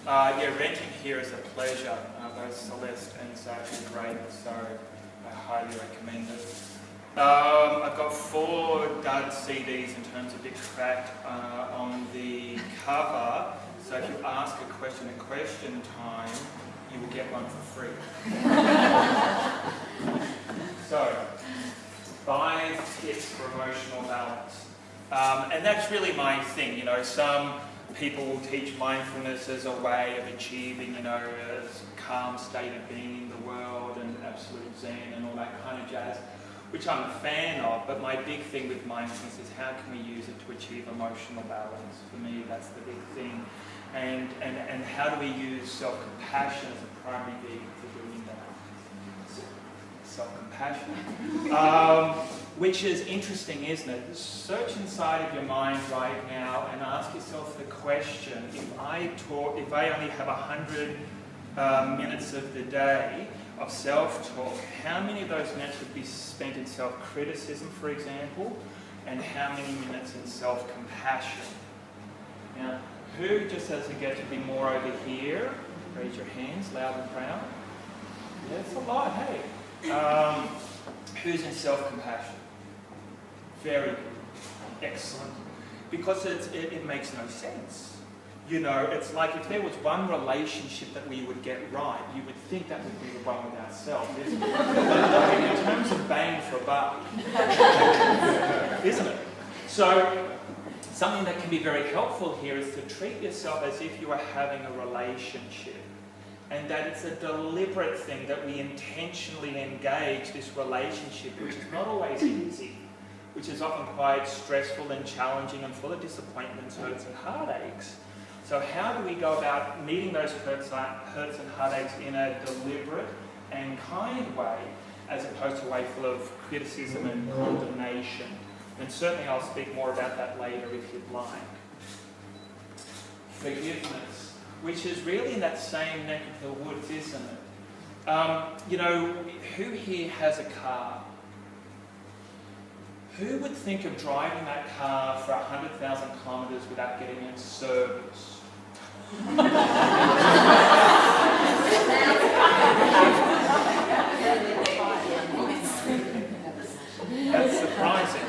Yeah, renting here is a pleasure. Both Celeste and Zach are great, so I highly recommend it. I've got 4 dud CDs in terms of big crack on the cover, so if you ask a question at question time, you will get one for free. So, 5 tips for emotional balance. And that's really my thing, you know. Some people will teach mindfulness as a way of achieving, you know, a calm state of being in the world and absolute zen and all that kind of jazz, which I'm a fan of, but my big thing with mindfulness is how can we use it to achieve emotional balance? For me, that's the big thing. And how do we use self-compassion as a primary vehicle for doing that? Self-compassion. Which is interesting, isn't it? Search inside of your mind right now and ask yourself the question, if I only have 100 minutes of the day of self-talk, how many of those minutes would be spent in self-criticism, for example, and how many minutes in self-compassion? Now, who just doesn't get to be more over here? Raise your hands, loud and proud. Yeah, it's a lot, hey. Who's in self-compassion? Very good. Excellent. Because it makes no sense. You know, it's like if there was one relationship that we would get right, you would think that would be the one with ourselves, isn't it? In terms of bang for buck, isn't it? So, something that can be very helpful here is to treat yourself as if you are having a relationship. And that it's a deliberate thing that we intentionally engage this relationship, which is not always easy, which is often quite stressful and challenging and full of disappointments, hurts and heartaches. So how do we go about meeting those hurts and heartaches in a deliberate and kind way, as opposed to a way full of criticism and condemnation? And certainly I'll speak more about that later if you'd like. Forgiveness, which is really in that same neck of the woods, isn't it? You know, who here has a car? Who would think of driving that car for 100,000 kilometres without getting it serviced? That's surprising.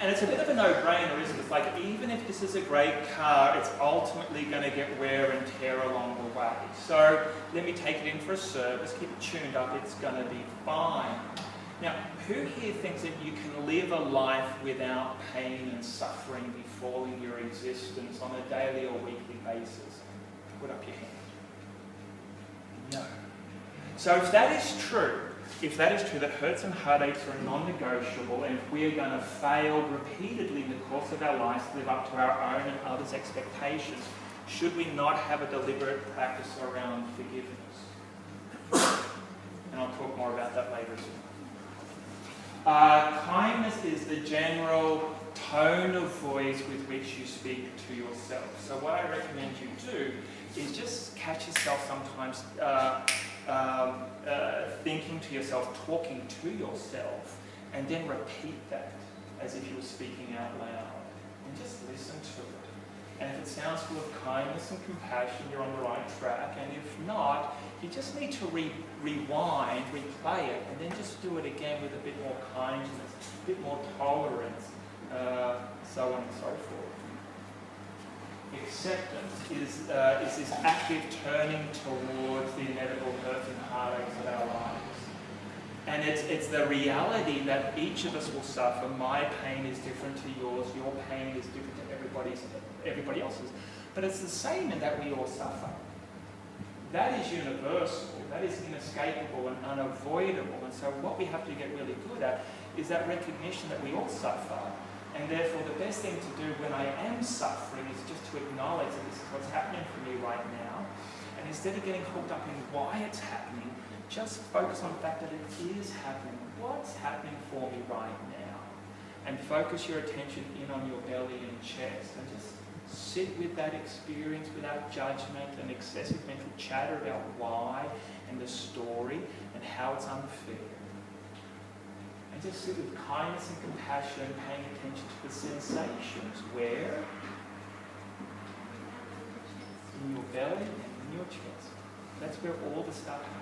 And it's a bit of a no-brainer, isn't it? It's like, even if this is a great car, it's ultimately going to get wear and tear along the way. So let me take it in for a service, keep it tuned up, it's going to be fine. Now, who here thinks that you can live a life without pain and suffering befalling your existence on a daily or weekly basis? Put up your hand. No. So if that is true, that hurts and heartaches are non-negotiable, and if we are going to fail repeatedly in the course of our lives to live up to our own and others' expectations, should we not have a deliberate practice around forgiveness? And I'll talk more about that later as well. Kindness is the general tone of voice with which you speak to yourself. So what I recommend you do is just catch yourself sometimes thinking to yourself, talking to yourself, and then repeat that as if you were speaking out loud. And just listen to it. And if it sounds full of kindness and compassion, you're on the right track. And if not, you just need to rewind, replay it, and then just do it again with a bit more kindness, a bit more tolerance, so on and so forth. Acceptance is this active turning towards the inevitable hurts and heartaches of our lives. And it's the reality that each of us will suffer. My pain is different to yours, your pain is different to everybody else's. But it's the same in that we all suffer. That is universal, that is inescapable and unavoidable. And so what we have to get really good at is that recognition that we all suffer. And therefore, the best thing to do when I am suffering is just to acknowledge that this is what's happening for me right now. And instead of getting hooked up in why it's happening, just focus on the fact that it is happening. What's happening for me right now? And focus your attention in on your belly and chest. And just sit with that experience without judgment and excessive mental chatter about why and the story and how it's unfair. And just sit with kindness and compassion, paying attention to the sensations. Where? In your belly and in your chest. That's where all the stuff happens.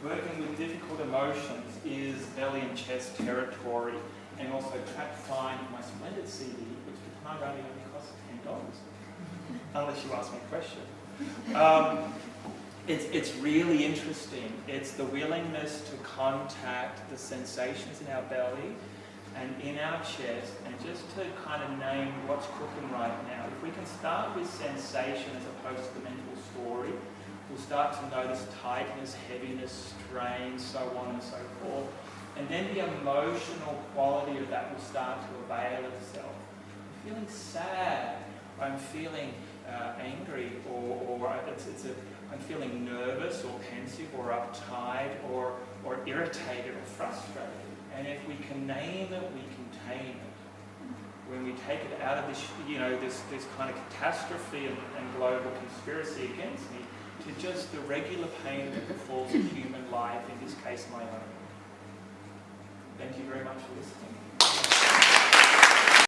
Working with difficult emotions is belly and chest territory, and also Track Find, my splendid CD, which for time only costs $10, unless you ask me a question. It's really interesting. It's the willingness to contact the sensations in our belly and in our chest, and just to kind of name what's cooking right now. If we can start with sensation as opposed to the mental story, we'll start to notice tightness, heaviness, strain, so on and so forth. And then the emotional quality of that will start to avail itself. I'm feeling sad, I'm feeling angry, or I'm feeling nervous or pensive or uptight or irritated or frustrated. And if we can name it, we can tame it. When we take it out of this, this kind of catastrophe and global conspiracy against me, to just the regular pain that befalls a human life, in this case my own. Thank you very much for listening.